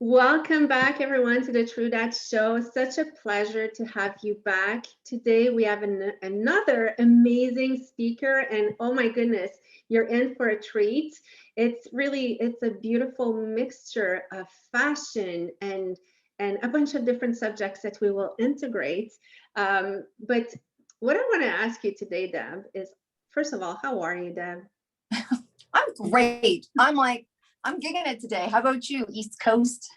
Welcome back, everyone, to the True Dad Show. Such a pleasure to have you back. Today, we have another amazing speaker, and oh my goodness, you're in for a treat. It's a beautiful mixture of fashion and a bunch of different subjects that we will integrate. But what I want to ask you today, Deb, is first of all, how are you, Deb? I'm great. I'm gigging it today. How about you, East Coast?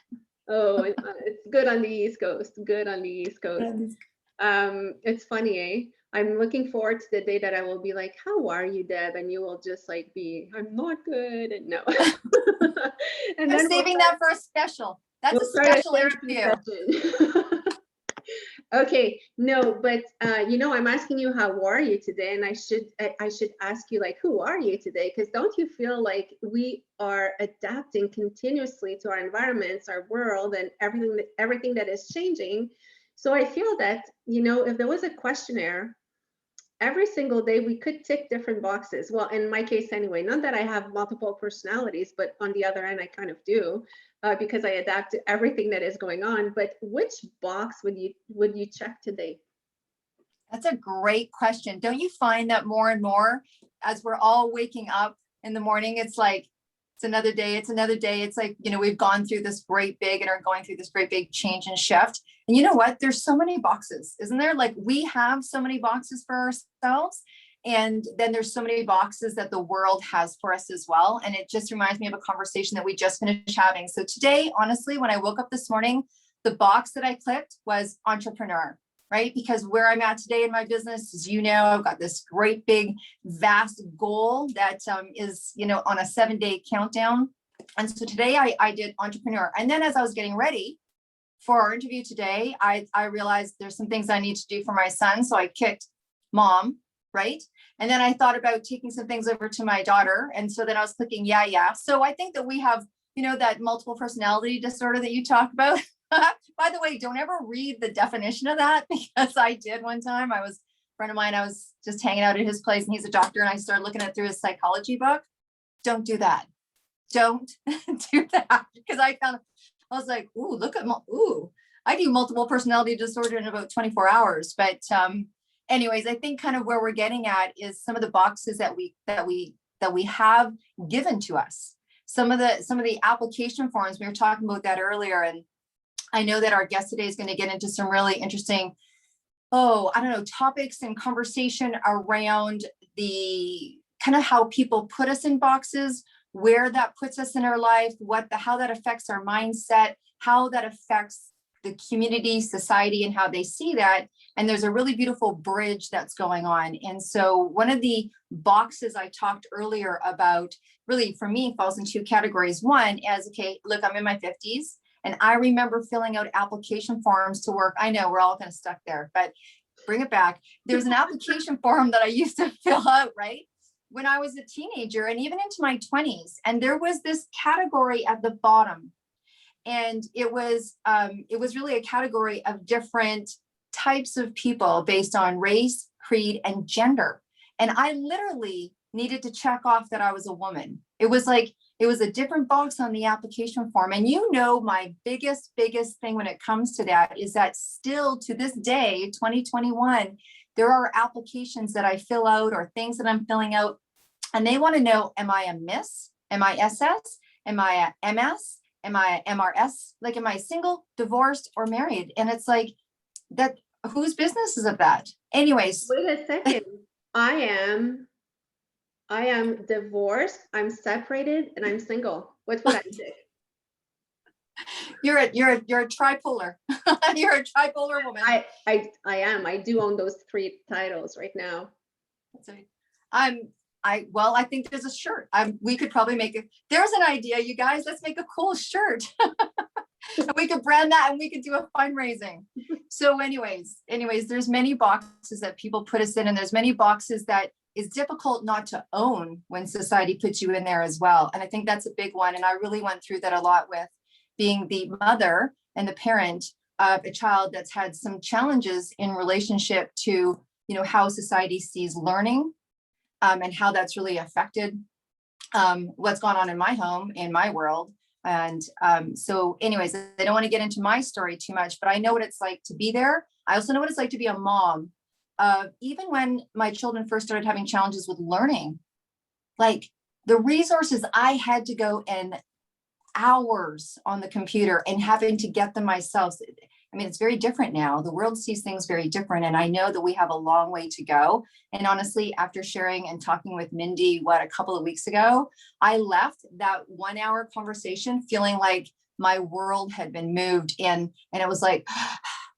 Oh, it's good on the East Coast. Good on the East Coast. It's funny, eh? I'm looking forward to the day that I will be like, "How are you, Deb?" And you will just like be, "I'm not good," and no. And I'm saving that for a special. That's a special interview. Okay, no, but I'm asking you how are you today, and I should ask you like, who are you today? Because don't you feel like we are adapting continuously to our environments, our world, and everything that is changing? So I feel that if there was a questionnaire every single day, we could tick different boxes. Well, in my case anyway, not that I have multiple personalities, but on the other end, I kind of do, because I adapt to everything that is going on. But which box would you check today? That's a great question. Don't you find that more and more as we're all waking up in the morning, it's like, it's another day, it's another day. It's like, we've gone through this great big and are going through this great big change and shift. And you know what? There's so many boxes, isn't there? Like we have so many boxes for ourselves. And then there's so many boxes that the world has for us as well. And it just reminds me of a conversation that we just finished having. So today, honestly, when I woke up this morning, the box that I clicked was entrepreneur. Right? Because where I'm at today in my business, as you know, I've got this great big vast goal that is, on a 7-day countdown. And so today I did entrepreneur. And then as I was getting ready for our interview today, I realized there's some things I need to do for my son. So I kicked mom, right? And then I thought about taking some things over to my daughter. And so then I was clicking, yeah. So I think that we have, that multiple personality disorder that you talk about. By the way, don't ever read the definition of that, because I did one time. A friend of mine, I was just hanging out at his place and he's a doctor, and I started looking at through his psychology book. Don't do that. Don't do that. Because I was like, I do multiple personality disorder in about 24 hours. But anyways, I think kind of where we're getting at is some of the boxes that we have given to us. Some of the application forms, we were talking about that earlier, and I know that our guest today is going to get into some really interesting, topics and conversation around the kind of how people put us in boxes, where that puts us in our life, how that affects our mindset, how that affects the community, society, and how they see that. And there's a really beautiful bridge that's going on. And so one of the boxes I talked earlier about really for me falls in two categories. One is, okay, look, I'm in my 50s. And I remember filling out application forms to work. I know we're all kind of stuck there, but bring it back. There's an application form that I used to fill out, right? When I was a teenager and even into my 20s. And there was this category at the bottom. And it was really a category of different types of people based on race, creed, and gender. And I literally needed to check off that I was a woman. It was a different box on the application form. And my biggest thing when it comes to that is that still to this day, 2021, there are applications that I fill out or things that I'm filling out, and they want to know, am I a Miss? Am I SS? Am I a MS? Am I MRS? Like, am I single, divorced, or married? And it's like, that, whose business is of that? Anyways. Wait a second. I am divorced, I'm separated, and I'm single. What would I do? You're a tripolar. You're a tripolar woman. I am. I do own those 3 titles right now. That's right. I think there's a shirt. We could probably there's an idea, you guys. Let's make a cool shirt. And we could brand that and we could do a fundraising. So anyways, there's many boxes that people put us in, and there's many boxes that is difficult not to own when society puts you in there as well. And I think that's a big one. And I really went through that a lot with being the mother and the parent of a child that's had some challenges in relationship to, how society sees learning, and how that's really affected what's gone on in my home, in my world. And so anyways, I don't want to get into my story too much, but I know what it's like to be there. I also know what it's like to be a mom. Even when my children first started having challenges with learning, like the resources I had to go in hours on the computer and having to get them myself. I mean, it's very different now. The world sees things very different. And I know that we have a long way to go. And honestly, after sharing and talking with Mindy, a couple of weeks ago, I left that 1 hour conversation feeling like my world had been moved in. And it was like,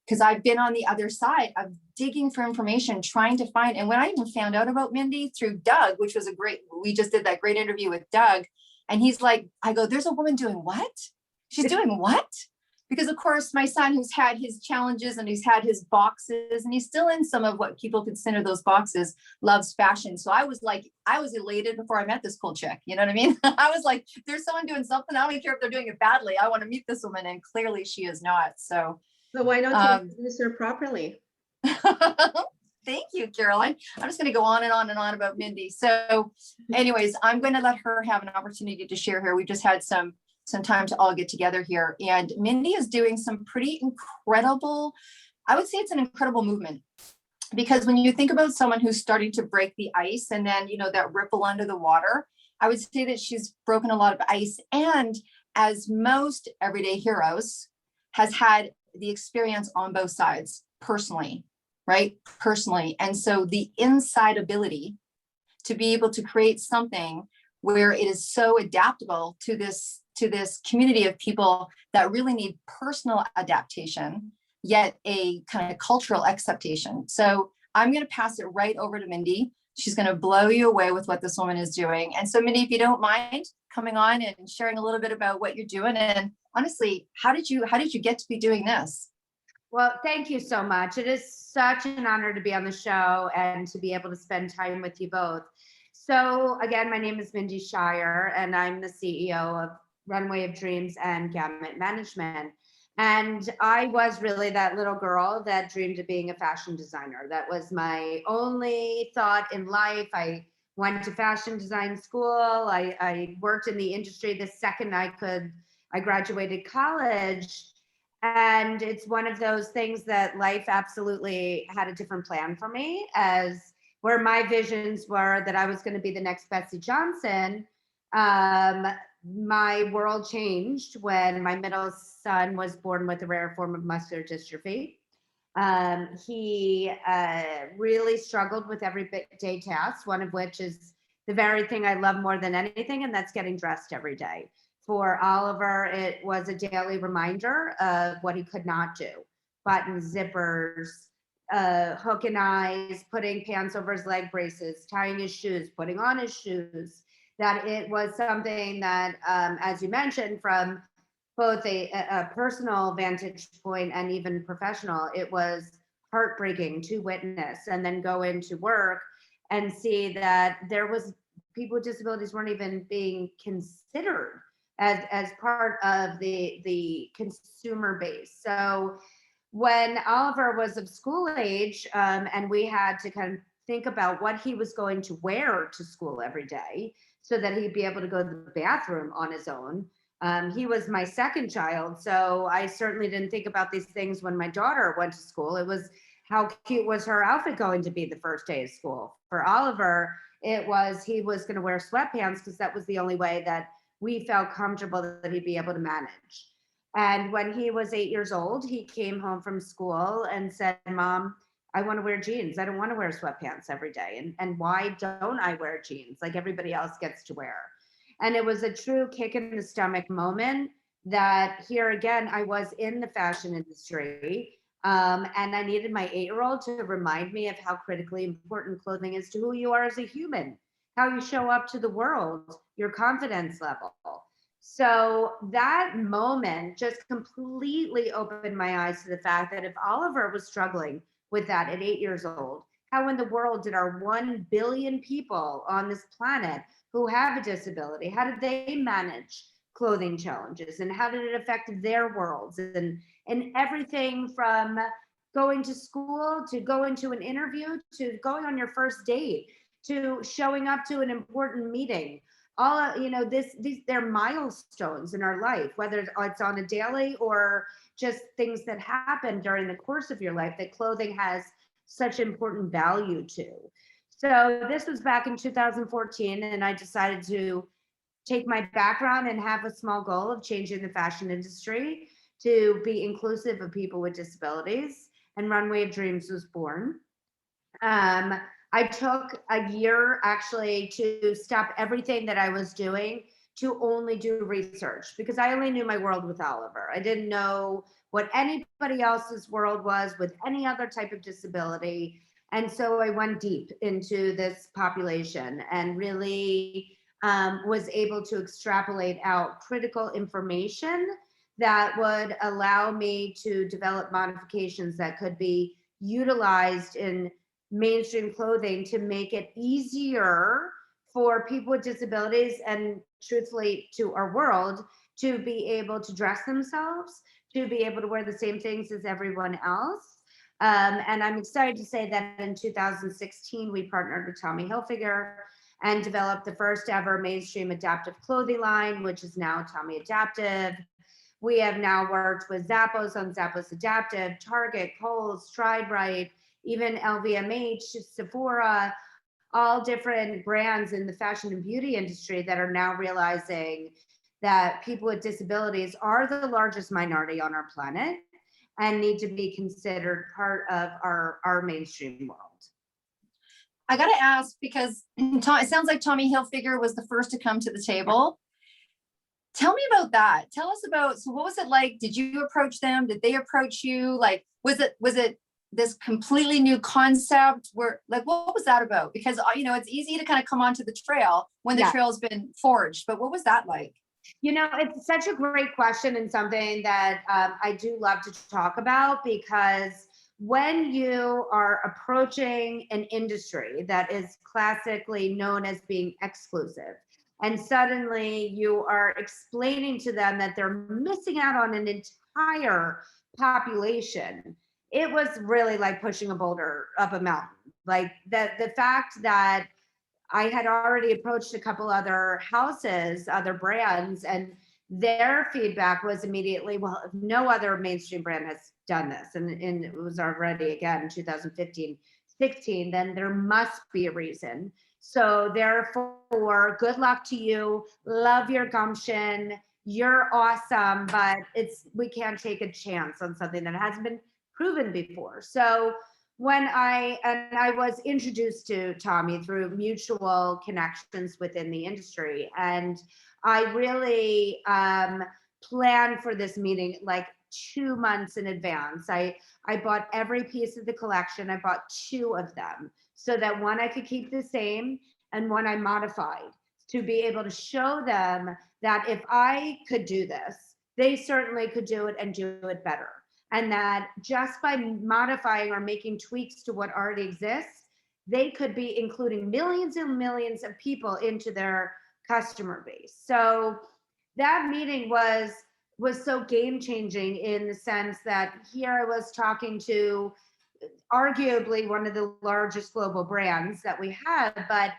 because I've been on the other side of digging for information, trying to find. And when I even found out about Mindy through Doug, which was we just did that great interview with Doug. And he's like, I go, there's a woman doing what? She's doing what? Because of course, my son, who's had his challenges and he's had his boxes, and he's still in some of what people consider those boxes, loves fashion. So I was elated before I met this cool chick. You know what I mean? I was like, there's someone doing something. I don't care if they're doing it badly. I want to meet this woman. And clearly she is not. So why don't you introduce her properly? Thank you, Caroline. I'm just going to go on and on and on about Mindy. So anyways, I'm going to let her have an opportunity to share here. We've just had some time to all get together here. And Mindy is doing some pretty incredible, I would say it's an incredible movement. Because when you think about someone who's starting to break the ice and then, that ripple under the water, I would say that she's broken a lot of ice. And as most everyday heroes, has had the experience on both sides personally. Right? Personally. And so the inside ability to be able to create something where it is so adaptable to this community of people that really need personal adaptation, yet a kind of cultural acceptation. So I'm going to pass it right over to Mindy. She's going to blow you away with what this woman is doing. And so Mindy, if you don't mind coming on and sharing a little bit about what you're doing, and honestly, how did you get to be doing this? Well, thank you so much. It is such an honor to be on the show and to be able to spend time with you both. So again, my name is Mindy Scheier, and I'm the CEO of Runway of Dreams and Gamut Management. And I was really that little girl that dreamed of being a fashion designer. That was my only thought in life. I went to fashion design school. I worked in the industry the second I graduated college. And it's one of those things that life absolutely had a different plan for me, as where my visions were that I was going to be the next Betsy Johnson. My world changed when my middle son was born with a rare form of muscular dystrophy. He really struggled with everyday tasks, one of which is the very thing I love more than anything, and that's getting dressed every day. For Oliver, it was a daily reminder of what he could not do. Buttons, zippers, hook and eyes, putting pants over his leg braces, tying his shoes, putting on his shoes. That it was something that, as you mentioned, from both a personal vantage point and even professional, it was heartbreaking to witness and then go into work and see that there was people with disabilities weren't even being considered as part of the consumer base. So when Oliver was of school age, and we had to kind of think about what he was going to wear to school every day so that he'd be able to go to the bathroom on his own. He was my second child, so I certainly didn't think about these things when my daughter went to school. It was, how cute was her outfit going to be the first day of school? For Oliver, it was, he was going to wear sweatpants because that was the only way that we felt comfortable that he'd be able to manage. And when he was 8 years old, he came home from school and said, Mom, I want to wear jeans. I don't want to wear sweatpants every day. And why don't I wear jeans like everybody else gets to wear? And it was a true kick in the stomach moment that here again, I was in the fashion industry. And I needed my 8-year-old to remind me of how critically important clothing is to who you are as a human, how you show up to the world, your confidence level. So that moment just completely opened my eyes to the fact that if Oliver was struggling with that at 8 years old, how in the world did our 1 billion people on this planet who have a disability, how did they manage clothing challenges, and how did it affect their worlds, and everything from going to school to going to an interview to going on your first date to showing up to an important meeting. all, these they're milestones in our life, whether it's on a daily or just things that happen during the course of your life, that clothing has such important value to. So this was back in 2014, and I decided to take my background and have a small goal of changing the fashion industry to be inclusive of people with disabilities, and Runway of Dreams was born. I took a year actually to stop everything that I was doing to only do research, because I only knew my world with Oliver. I didn't know what anybody else's world was with any other type of disability. And so I went deep into this population and really was able to extrapolate out critical information that would allow me to develop modifications that could be utilized in mainstream clothing to make it easier for people with disabilities, and truthfully to our world, to be able to dress themselves, to be able to wear the same things as everyone else. And I'm excited to say that in 2016, we partnered with Tommy Hilfiger and developed the first ever mainstream adaptive clothing line, which is now Tommy Adaptive. We have now worked with Zappos on Zappos Adaptive, Target, Kohl's, Stride Right, even LVMH, Sephora, all different brands in the fashion and beauty industry that are now realizing that people with disabilities are the largest minority on our planet and need to be considered part of our mainstream world. I got to ask, because it sounds like Tommy Hilfiger was the first to come to the table. Tell me about that. Tell us about, so what was it like? Did you approach them? Did they approach you? Like, was it this completely new concept? Where, like, what was that about? Because, it's easy to kind of come onto the trail when the trail's been forged, but what was that like? It's such a great question, and something that I do love to talk about, because when you are approaching an industry that is classically known as being exclusive, and suddenly you are explaining to them that they're missing out on an entire population, it was really like pushing a boulder up a mountain. Like the fact that I had already approached a couple other houses, other brands, and their feedback was immediately, well, if no other mainstream brand has done this, and it was already, again, 2015, 16, then there must be a reason. So therefore, good luck to you. Love your gumption. You're awesome, but we can't take a chance on something that hasn't been proven before. So when I was introduced to Tommy through mutual connections within the industry, and I really planned for this meeting like 2 months in advance. I bought every piece of the collection. I bought 2 of them, so that one I could keep the same and one I modified, to be able to show them that if I could do this, they certainly could do it and do it better. And that just by modifying or making tweaks to what already exists, they could be including millions and millions of people into their customer base. So that meeting was so game changing, in the sense that here I was talking to arguably one of the largest global brands that we have, but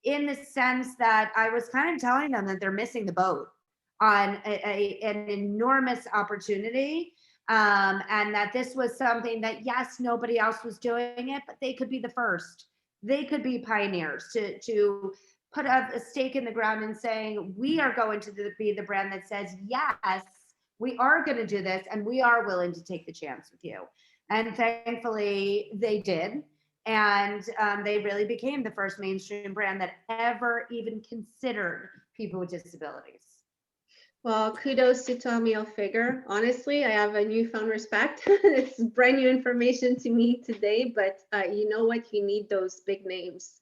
in the sense that I was kind of telling them that they're missing the boat on an enormous opportunity. And that this was something that, yes, nobody else was doing it, but they could be the first. They could be pioneers to put a stake in the ground and saying, we are going to be the brand that says, yes, we are going to do this, and we are willing to take the chance with you. And thankfully they did. And they really became the first mainstream brand that ever even considered people with disabilities. Well, kudos to Tommy Hilfiger. Honestly, I have a newfound respect. It's brand new information to me today, but you know what? You need those big names.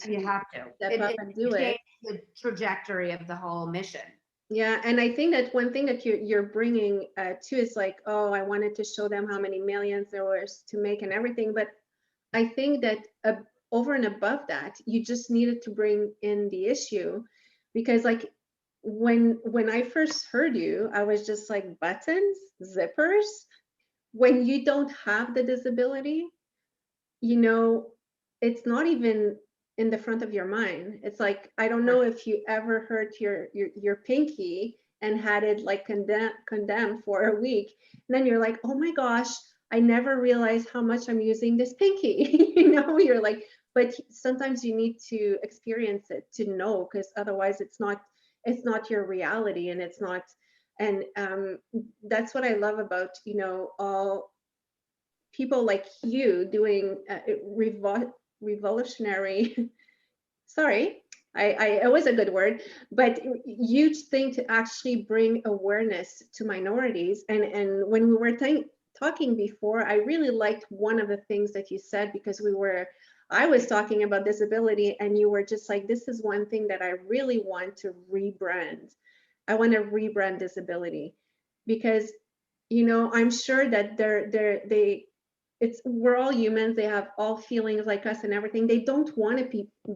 You have to step up and do it. The trajectory of the whole mission. Yeah, and I think that one thing that you're bringing too is like, oh, I wanted to show them how many millions there was to make and everything, but I think that over and above that, you just needed to bring in the issue, because like when I first heard you, I was just like, buttons, zippers. When you don't have the disability, it's not even in the front of your mind. It's like, I don't know if you ever hurt your pinky and had it like condemned for a week. And then you're like, oh my gosh, I never realized how much I'm using this pinky. You're like, but sometimes you need to experience it to know, because otherwise it's not your reality, and it's not. And that's what I love about, all people like you doing revolutionary sorry, I it was a good word, but huge thing to actually bring awareness to minorities. And when we were talking before, I really liked one of the things that you said, because I was talking about disability, and you were just like, this is one thing that I really want to rebrand. I want to rebrand disability, because I'm sure that we're all humans. They have all feelings like us and everything. They don't want to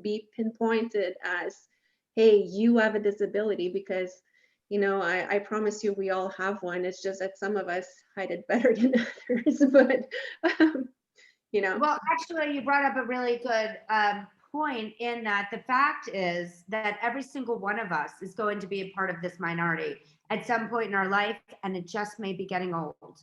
be pinpointed as, hey, you have a disability, because I promise you we all have one. It's just that some of us hide it better than others. But Well, actually, you brought up a really good point, in that the fact is that every single one of us is going to be a part of this minority at some point in our life, and it just may be getting old,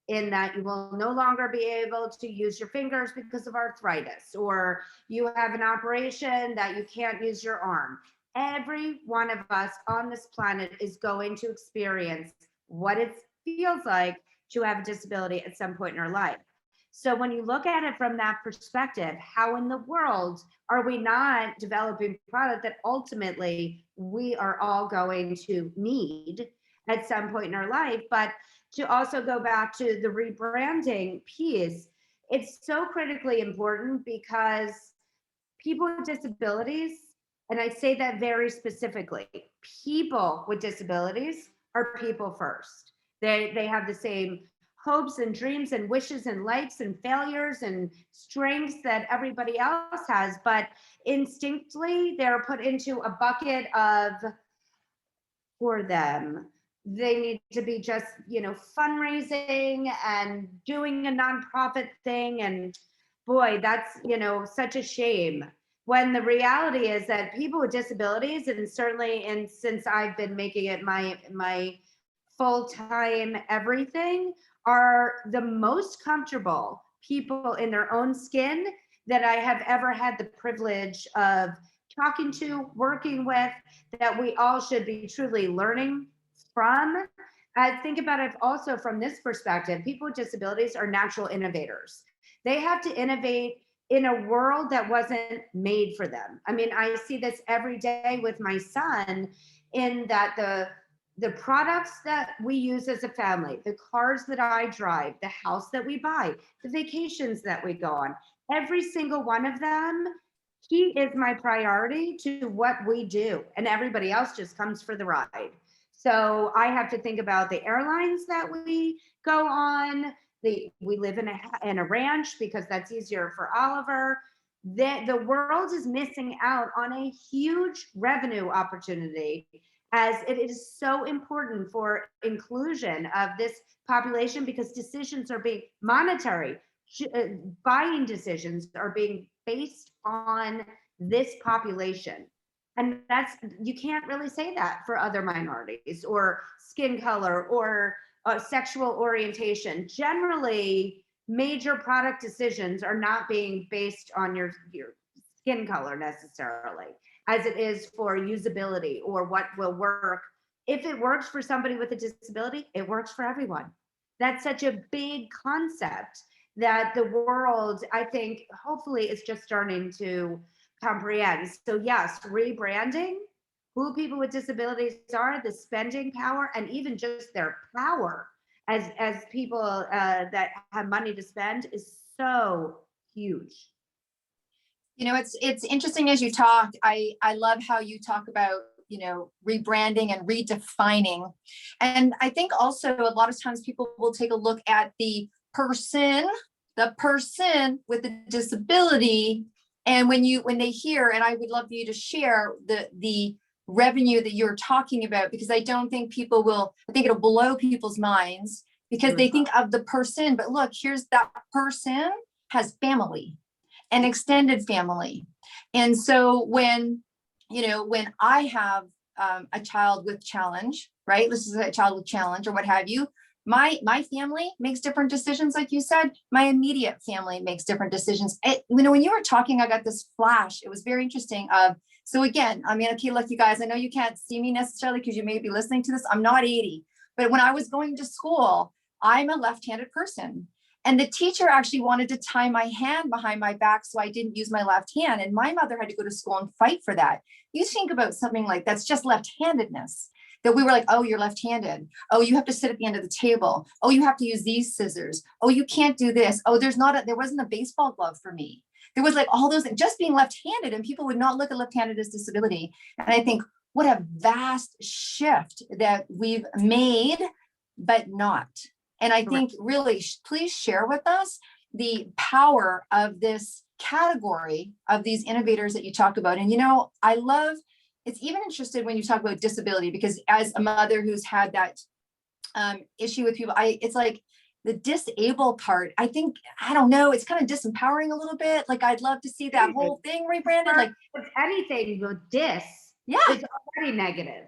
in that you will no longer be able to use your fingers because of arthritis, or you have an operation that you can't use your arm. Every one of us on this planet is going to experience what it feels like to have a disability at some point in our life. So when you look at it from that perspective, how in the world are we not developing product that ultimately we are all going to need at some point in our life? But to also go back to the rebranding piece, it's so critically important, because people with disabilities, and I say that very specifically, people with disabilities are people first. They have the same hopes and dreams and wishes and likes and failures and strengths that everybody else has, but instinctively they're put into a bucket of, for them, they need to be just fundraising and doing a nonprofit thing. And boy, that's such a shame, when the reality is that people with disabilities, and certainly, and since I've been making it my full-time everything, are the most comfortable people in their own skin that I have ever had the privilege of talking to, working with, that we all should be truly learning from. I think about it also from this perspective. People with disabilities are natural innovators. They have to innovate in a world that wasn't made for them. I mean, I see this every day with my son, in that the products that we use as a family, the cars that I drive, the house that we buy, the vacations that we go on, every single one of them, he is my priority to what we do, and everybody else just comes for the ride. So I have to think about the airlines that we go on. We live in a ranch, because that's easier for Oliver. The world is missing out on a huge revenue opportunity, as it is so important for inclusion of this population, because decisions are being monetary, buying decisions are being based on this population. And you can't really say that for other minorities, or skin color, or sexual orientation. Generally, major product decisions are not being based on your skin color necessarily, as it is for usability or what will work. If it works for somebody with a disability, it works for everyone. That's such a big concept that the world, I think, hopefully is just starting to comprehend. So yes, rebranding who people with disabilities are, the spending power, and even just their power as people that have money to spend, is so huge. It's interesting as you talk. I love how you talk about, rebranding and redefining. And I think also a lot of times people will take a look at the person with the disability. And when they hear, and I would love for you to share the revenue that you're talking about, because I don't think I think it'll blow people's minds, because they think of the person, but look, here's that person has family, an extended family. And so when I have a child with challenge, right? This is a child with challenge or what have you. My family makes different decisions, like you said. My immediate family makes different decisions. When you were talking, I got this flash. It was very interesting. So again, I mean, okay, look, you guys, I know you can't see me necessarily because you may be listening to this. I'm not 80, but when I was going to school, I'm a left-handed person. And the teacher actually wanted to tie my hand behind my back so I didn't use my left hand. And my mother had to go to school and fight for that. You think about something like that's just left-handedness, that we were like, oh, you're left-handed. Oh, you have to sit at the end of the table. Oh, you have to use these scissors. Oh, you can't do this. Oh, there wasn't a baseball glove for me. There was like all those, just being left-handed, and people would not look at left-handed as disability. And I think what a vast shift that we've made, but not. And I think really, please share with us the power of this category of these innovators that you talk about. And, I love, it's even interesting when you talk about disability, because as a mother who's had that issue with people, it's like the disabled part, I think, I don't know, it's kind of disempowering a little bit. Like, I'd love to see that whole thing rebranded. Like, if anything, the dis yeah, is already negative.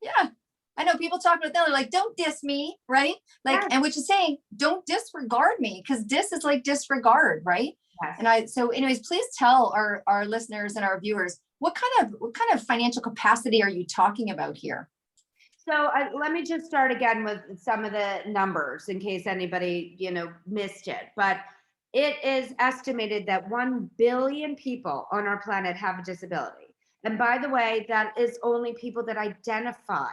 Yeah. I know people talk about that. They're like, don't diss me, right? Like, Yes. and which is saying, don't disregard me, because dis is like disregard, right? Yes. And so anyways, please tell our listeners and our viewers, what kind of financial capacity are you talking about here? So let me just start again with some of the numbers in case anybody, missed it. But it is estimated that 1 billion people on our planet have a disability. And by the way, that is only people that identify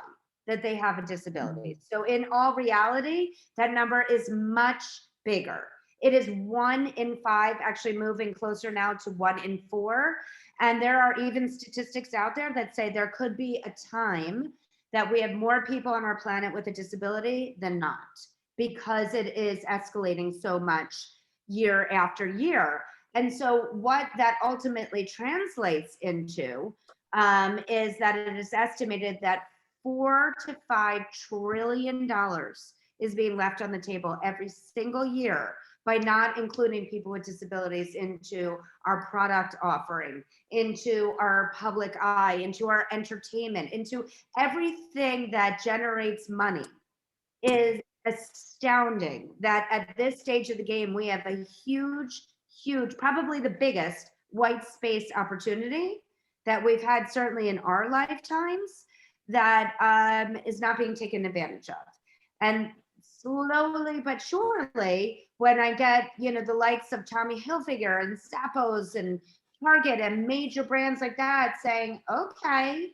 that they have a disability. Mm-hmm. So in all reality, that number is much bigger. It is 1 in 5, actually moving closer now to 1 in 4. And there are even statistics out there that say there could be a time that we have more people on our planet with a disability than not, because it is escalating so much year after year. And so what that ultimately translates into is that it is estimated that $4 to $5 trillion is being left on the table every single year by not including people with disabilities into our product offering, into our public eye, into our entertainment, into everything that generates money. Is astounding that at this stage of the game, we have a huge, probably the biggest white space opportunity that we've had certainly in our lifetimes that is not being taken advantage of. And slowly but surely, when I get, the likes of Tommy Hilfiger and Zappos and Target and major brands like that saying, okay,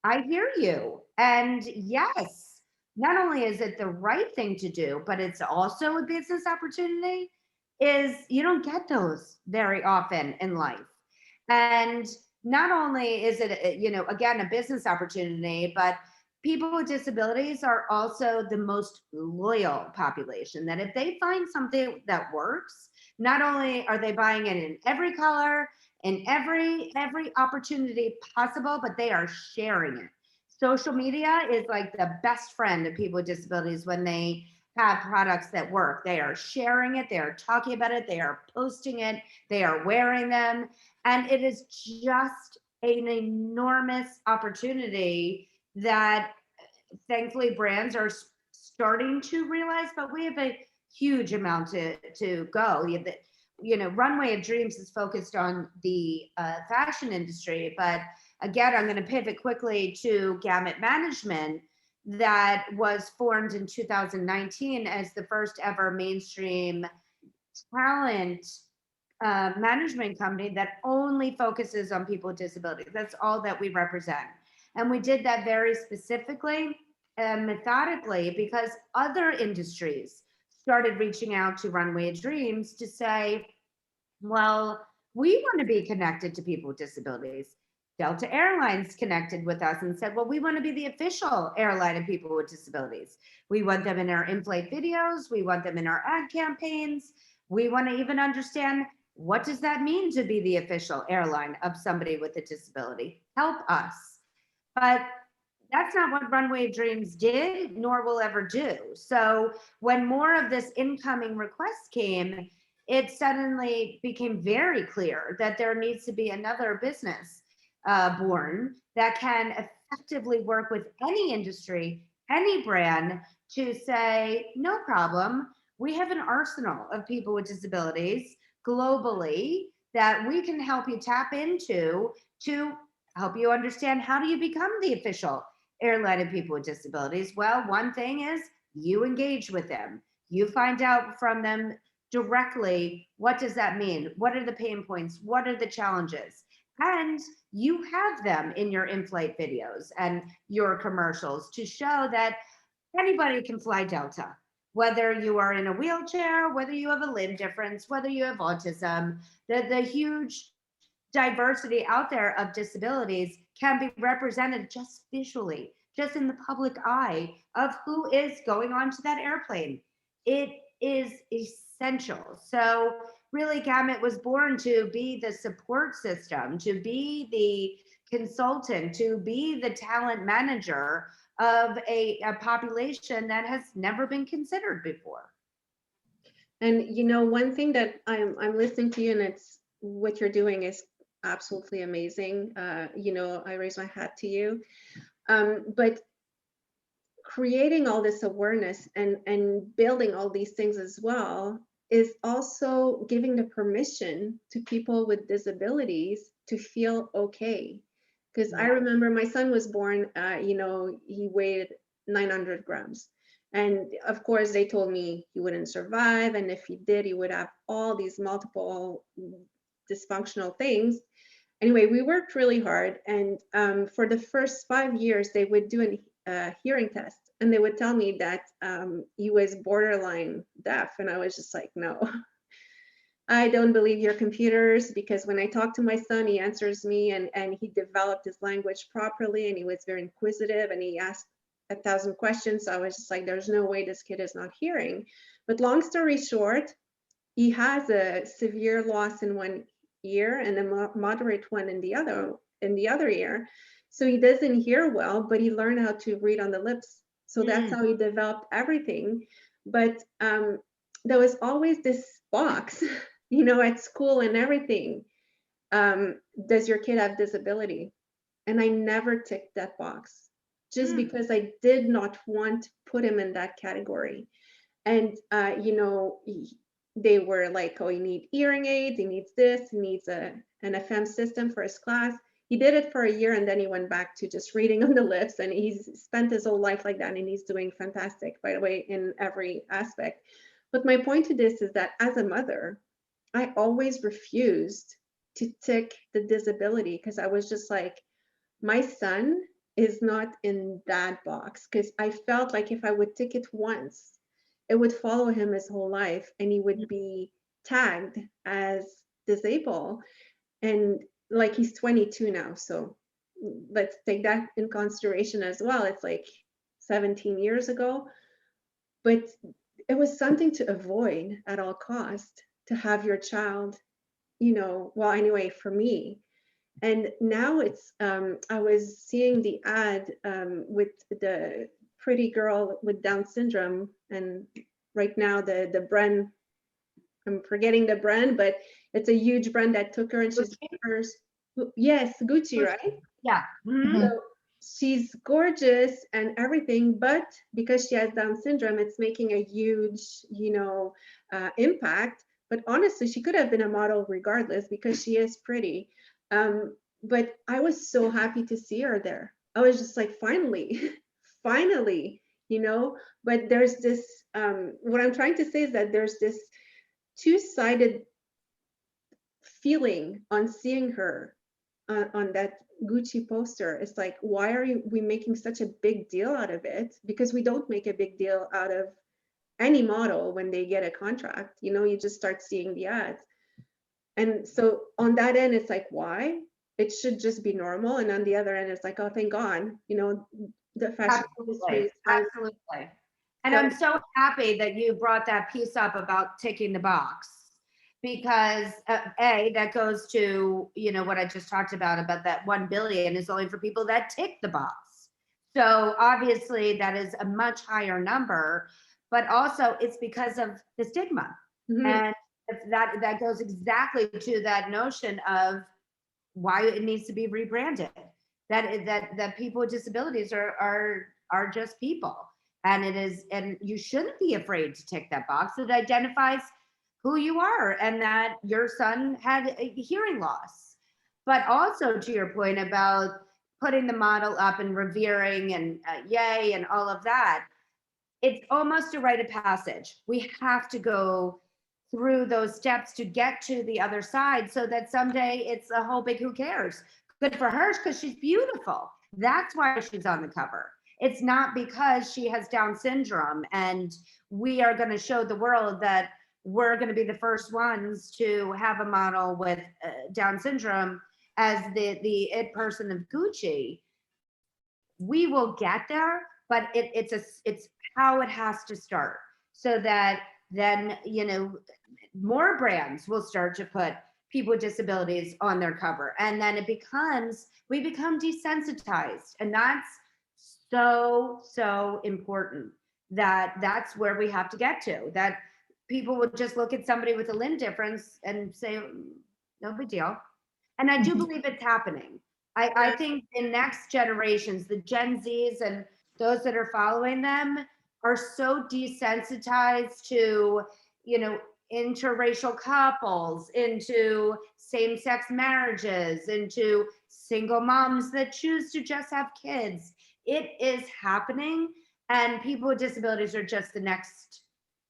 I hear you. And yes, not only is it the right thing to do, but it's also a business opportunity. Is you don't get those very often in life. And not only is it, again, a business opportunity, but people with disabilities are also the most loyal population, that if they find something that works, not only are they buying it in every color, in every opportunity possible, but they are sharing it. Social media is like the best friend of people with disabilities when they have products that work. They are sharing it, they are talking about it, they are posting it, they are wearing them. And it is just an enormous opportunity that thankfully brands are starting to realize, but we have a huge amount to go. Runway of Dreams is focused on the fashion industry, but again, I'm going to pivot quickly to Gamut Management, that was formed in 2019 as the first ever mainstream talent management company that only focuses on people with disabilities. That's all that we represent. And we did that very specifically and methodically because other industries started reaching out to Runway of Dreams to say, well, we want to be connected to people with disabilities. Delta Airlines connected with us and said, well, we want to be the official airline of people with disabilities. We want them in our in-flight videos. We want them in our ad campaigns. We want to even understand, what does that mean to be the official airline of somebody with a disability? Help us. But that's not what Runway of Dreams did, nor will ever do. So when more of this incoming request came, it suddenly became very clear that there needs to be another business born that can effectively work with any industry, any brand, to say, no problem. We have an arsenal of people with disabilities globally that we can help you tap into to help you understand how do you become the official airline of people with disabilities. Well, one thing is you engage with them. You find out from them directly, what does that mean? What are the pain points? What are the challenges? And you have them in your in-flight videos and your commercials to show that anybody can fly Delta, whether you are in a wheelchair, whether you have a limb difference, whether you have autism. The huge diversity out there of disabilities can be represented just visually, just in the public eye of who is going onto that airplane. It is essential. So really, Gamut was born to be the support system, to be the consultant, to be the talent manager of a population that has never been considered before. And you know, one thing that I'm listening to you, and it's what you're doing is absolutely amazing. You know, I raise my hat to you. But creating all this awareness and building all these things as well is also giving the permission to people with disabilities to feel okay. Because I remember my son was born, you know, he weighed 900 grams. And of course, they told me he wouldn't survive. And if he did, he would have all these multiple dysfunctional things. Anyway, we worked really hard. And for the first 5 years, they would do a hearing test. And they would tell me that he was borderline deaf. And I was just like, no, I don't believe your computers, because when I talk to my son, he answers me, and he developed his language properly, and he was very inquisitive, and he asked 1,000 questions. So I was just like, there's no way this kid is not hearing. But long story short, he has a severe loss in one ear and a moderate one in the other ear. So he doesn't hear well, but he learned how to read on the lips. So that's how he developed everything. But there was always this box, you know, at school and everything. Does your kid have disability? And I never ticked that box, just because I did not want to put him in that category. And you know, they were like, oh, he needs hearing aids, he needs this, he needs an FM system for his class. He did it for a year, and then he went back to just reading on the lips, and he's spent his whole life like that, and he's doing fantastic, by the way, in every aspect. But my point to this is that as a mother, I always refused to tick the disability, because I was just like, my son is not in that box, because I felt like if I would tick it once, it would follow him his whole life, and he would be tagged as disabled. And like, he's 22 now, so let's take that in consideration as well. It's like 17 years ago, but it was something to avoid at all cost, to have your child, you know, well, anyway, for me. And now it's, I was seeing the ad with the pretty girl with Down syndrome, and right now the brand, I'm forgetting the brand, but it's a huge brand that took her, and she's first. Yes, Gucci, right? Yeah. So she's gorgeous and everything, but because she has Down syndrome, it's making a huge, you know, impact. But honestly, she could have been a model regardless, because she is pretty. But I was so happy to see her there. I was just like, finally, finally, you know. But there's this, what I'm trying to say is that there's this two-sided feeling on seeing her on that Gucci poster. It's like, why are we making such a big deal out of it? Because we don't make a big deal out of any model when they get a contract. You know, you just start seeing the ads. And so on that end, it's like, why? It should just be normal. And on the other end, it's like, oh, thank God, you know, the fashion industry. Absolutely. And I'm so happy that you brought that piece up about ticking the box, because that goes to, you know, what I just talked about that 1 billion is only for people that tick the box. So obviously that is a much higher number, but also it's because of the stigma. And that goes exactly to that notion of why it needs to be rebranded. That people with disabilities are just people, and it is, and you shouldn't be afraid to tick that box. It identifies who you are, and that your son had a hearing loss. But also to your point about putting the model up and revering and yay and all of that, it's almost a rite of passage. We have to go through those steps to get to the other side, so that someday it's a whole big who cares. Good for her because she's beautiful. That's why she's on the cover. It's not because she has Down syndrome and we are going to show the world that we're going to be the first ones to have a model with Down syndrome as the it person of Gucci. We will get there, but it's how it has to start, so that then, you know, more brands will start to put people with disabilities on their cover, and then we become desensitized, and that's so important. That's where we have to get to, that people would just look at somebody with a limb difference and say, no big deal. And I do believe it's happening. I think the next generations, the Gen Zs and those that are following them, are so desensitized to, you know, interracial couples, into same-sex marriages, into single moms that choose to just have kids. It is happening, and people with disabilities are just the next,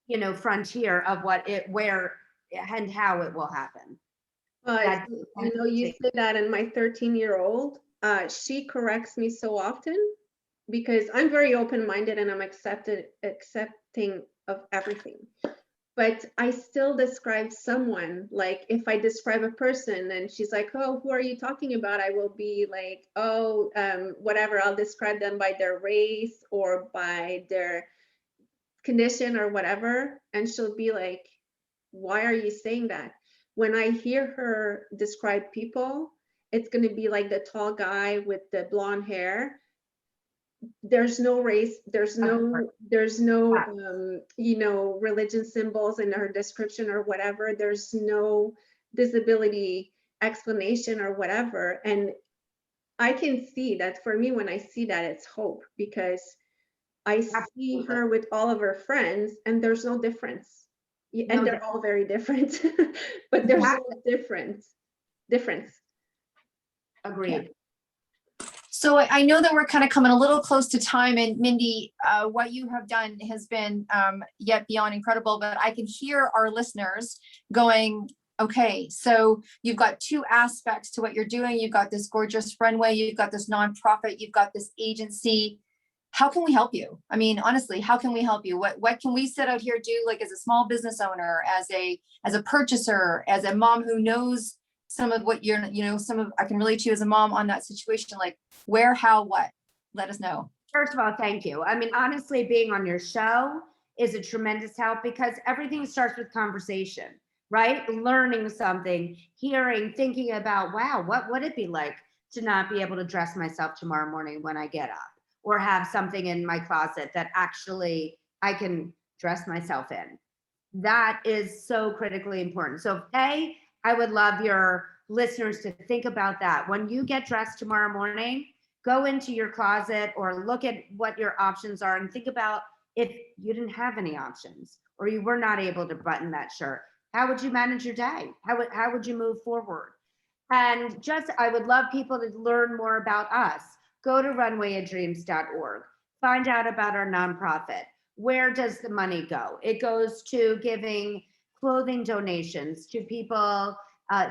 you know, frontier of where and how it will happen. But you know, you say that, and my 13-year-old, she corrects me so often because I'm very open-minded and I'm accepting of everything. But I still describe someone, like if I describe a person and she's like, oh, who are you talking about? I will be like, oh, whatever. I'll describe them by their race or by their condition or whatever. And she'll be like, why are you saying that? When I hear her describe people, it's going to be like the tall guy with the blonde hair. There's no race, there's no you know, religion symbols in her description or whatever. There's no disability explanation or whatever. And I can see that, for me, when I see that, it's hope, because I see her with all of her friends and there's no difference. And they're all very different, but there's no difference. Agreed. So I know that we're kind of coming a little close to time, and Mindy, what you have done has been yet beyond incredible, but I can hear our listeners going, okay, so you've got two aspects to what you're doing. You've got this gorgeous runway, you've got this nonprofit, you've got this agency. How can we help you? I mean, honestly, how can we help you? What can we sit out here do, like as a small business owner, as a purchaser, as a mom who knows some of what you're, you know, I can relate to you as a mom on that situation, like where, how, what? Let us know. First of all, thank you. I mean, honestly, being on your show is a tremendous help, because everything starts with conversation, right? Learning something, hearing, thinking about, wow, what would it be like to not be able to dress myself tomorrow morning when I get up, or have something in my closet that actually I can dress myself in. That is so critically important. So A, I would love your listeners to think about that. When you get dressed tomorrow morning, go into your closet or look at what your options are and think about, if you didn't have any options or you were not able to button that shirt, how would you manage your day? How would you move forward? And just, I would love people to learn more about us. Go to runwayofdreams.org, find out about our nonprofit. Where does the money go? It goes to giving clothing donations to people,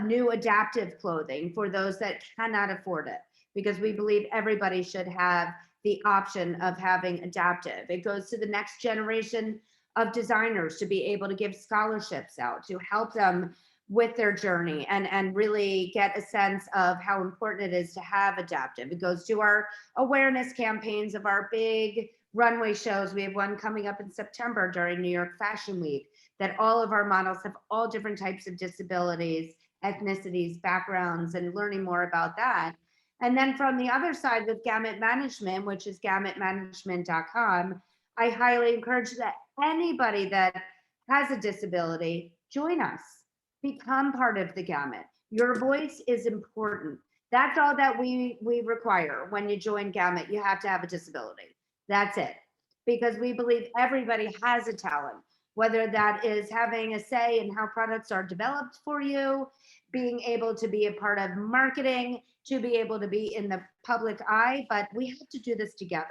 new adaptive clothing for those that cannot afford it, because we believe everybody should have the option of having adaptive. It goes to the next generation of designers to be able to give scholarships out to help them with their journey and really get a sense of how important it is to have adaptive. It goes to our awareness campaigns of our big runway shows. We have one coming up in September during New York Fashion Week, that all of our models have all different types of disabilities, ethnicities, backgrounds, and learning more about that. And then from the other side with Gamut Management, which is gamutmanagement.com, I highly encourage that anybody that has a disability join us, become part of the gamut. Your voice is important. That's all that we require when you join gamut. You have to have a disability. That's it. Because we believe everybody has a talent, whether that is having a say in how products are developed for you, being able to be a part of marketing, to be able to be in the public eye, but we have to do this together.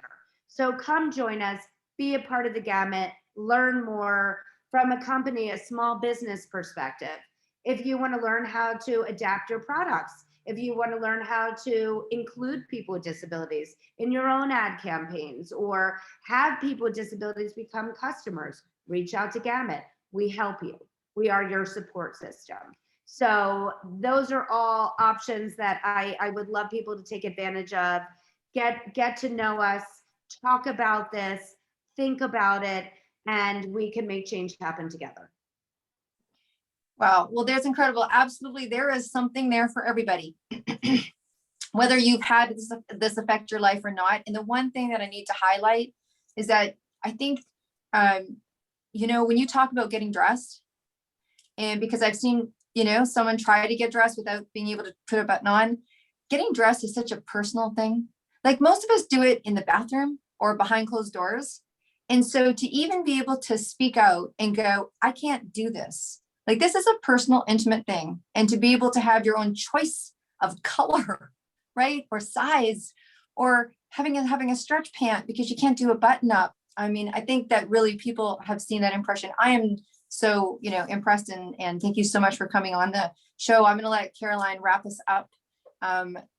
So come join us, be a part of the gamut, learn more from a company, a small business perspective. If you want to learn how to adapt your products, if you want to learn how to include people with disabilities in your own ad campaigns or have people with disabilities become customers, reach out to Gamut. We help you. We are your support system. So those are all options that I would love people to take advantage of. Get to know us, talk about this, think about it, and we can make change happen together. Wow. Well, there's incredible. Absolutely. There is something there for everybody, whether you've had this affect your life or not. And the one thing that I need to highlight is that I think, you know, when you talk about getting dressed, and because I've seen, you know, someone try to get dressed without being able to put a button on, getting dressed is such a personal thing. Like most of us do it in the bathroom or behind closed doors. And so to even be able to speak out and go, I can't do this. Like this is a personal, intimate thing. And to be able to have your own choice of color, right? Or size, or having a stretch pant because you can't do a button up. I mean, I think that really people have seen that impression. I am so, you know, impressed and thank you so much for coming on the show. I'm going to let Caroline wrap us up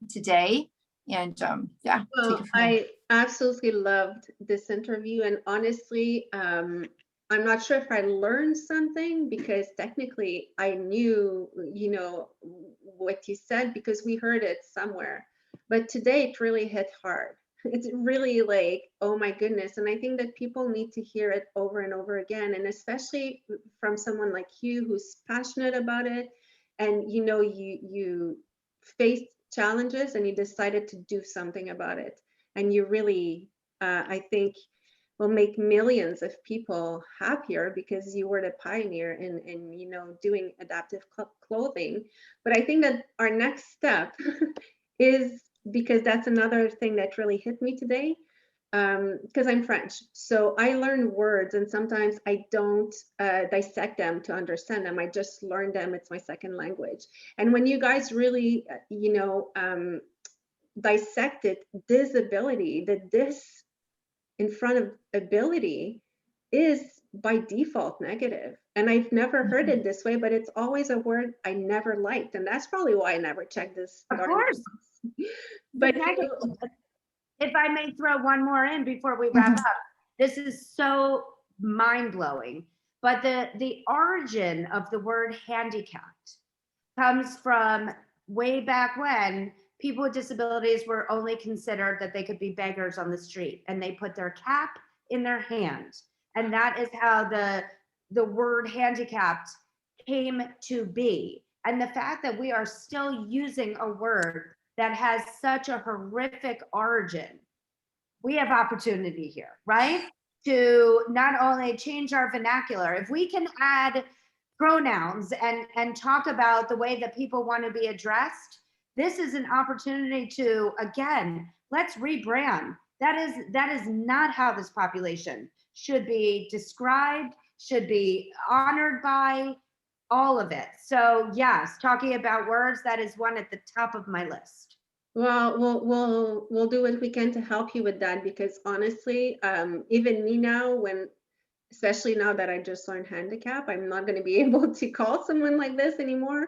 today. And yeah. Well, I absolutely loved this interview. And honestly, I'm not sure if I learned something because technically I knew, you know, what you said because we heard it somewhere. But today it really hit hard. It's really like, oh my goodness. And I think that people need to hear it over and over again. And especially from someone like you who's passionate about it. And, you know, you faced challenges and you decided to do something about it. And you really, I think, will make millions of people happier because you were the pioneer in you know, doing adaptive clothing. But I think that our next step is, because that's another thing that really hit me today, because I'm French. So I learn words and sometimes I don't dissect them to understand them. I just learn them. It's my second language. And when you guys really, you know, dissected disability, that this in front of ability is by default negative. And I've never heard it this way, but it's always a word I never liked. And that's probably why I never checked this. Of course. But if I may throw one more in before we wrap up, this is so mind-blowing. But the origin of the word handicapped comes from way back when people with disabilities were only considered that they could be beggars on the street, and they put their cap in their hand. And that is how the word handicapped came to be. And the fact that we are still using a word that has such a horrific origin, we have opportunity here, right? To not only change our vernacular, if we can add pronouns and talk about the way that people want to be addressed, this is an opportunity to, again, let's rebrand. That is not how this population should be described, should be honored by, all of it. So yes, talking about words, that is one at the top of my list. well, we'll do what we can to help you with that, because honestly, even me now, especially now that I just learned handicap, I'm not going to be able to call someone like this anymore.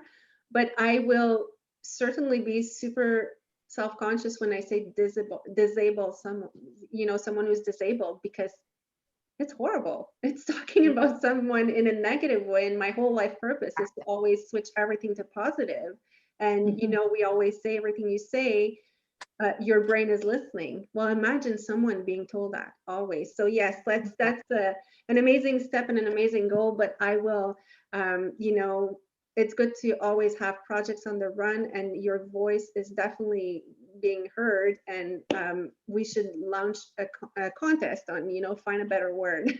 But I will certainly be super self-conscious when I say disable someone, you know, someone who's disabled, because it's horrible. It's talking about someone in a negative way. And my whole life purpose is to always switch everything to positive. And, you know, we always say everything you say, your brain is listening. Well, imagine someone being told that always. So yes, that's an amazing step and an amazing goal, but I will, you know, it's good to always have projects on the run, and your voice is definitely being heard. And we should launch a contest on, you know, find a better word.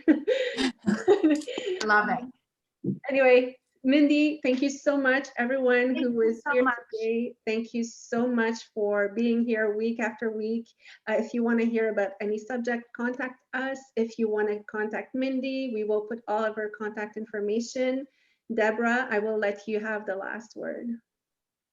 Love it. Anyway, Mindy, thank you so much. Everyone Thank who you was so here much. today, thank you so much for being here week after week. If you want to hear about any subject, contact us. If you want to contact Mindy, we will put all of her contact information. Deborah, I will let you have the last word.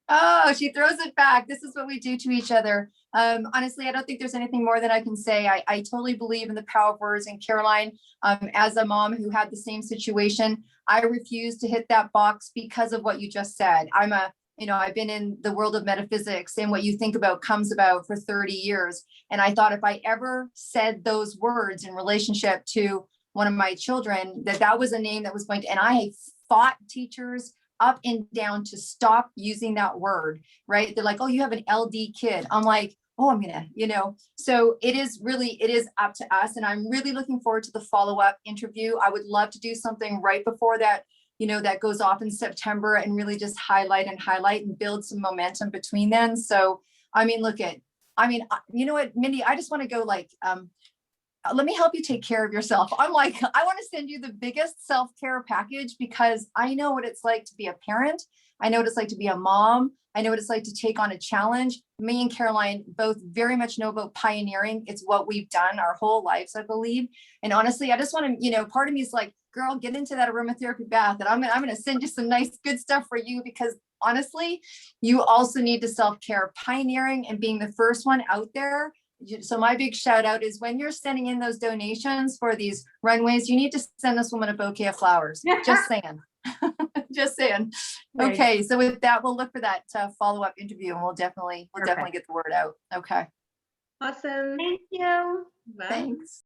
Oh, she throws it back. This is what we do to each other. Honestly, I don't think there's anything more that I can say. I totally believe in the power of words. And Caroline, as a mom who had the same situation, I refuse to hit that box because of what you just said. I've been in the world of metaphysics, and what you think about comes about for 30 years. And I thought if I ever said those words in relationship to one of my children, that was a name that was going to, and I fought teachers up and down to stop using that word, right? They're like, oh, you have an LD kid. I'm like, oh, I'm gonna, so it is up to us. And I'm really looking forward to the follow-up interview. I would love to do something right before that, that goes off in September, and really just highlight and build some momentum between then. So, you know what, Mindy, I just want to go let me help you take care of yourself. I'm like, I want to send you the biggest self-care package, because I know what it's like to be a parent. I know what it's like to be a mom. I know what it's like to take on a challenge. Me and Caroline both very much know about pioneering. It's what we've done our whole lives, I believe. And honestly, I just want to, part of me is like, girl, get into that aromatherapy bath, and I'm going to send you some nice, good stuff for you, because honestly, you also need to self-care. Pioneering and being the first one out there. So my big shout out is, when you're sending in those donations for these runways, you need to send this woman a bouquet of flowers. Just saying. Just saying. Right. Okay. So with that, we'll look for that follow-up interview, and we'll definitely get the word out. Okay. Awesome. Thank you. Bye. Thanks.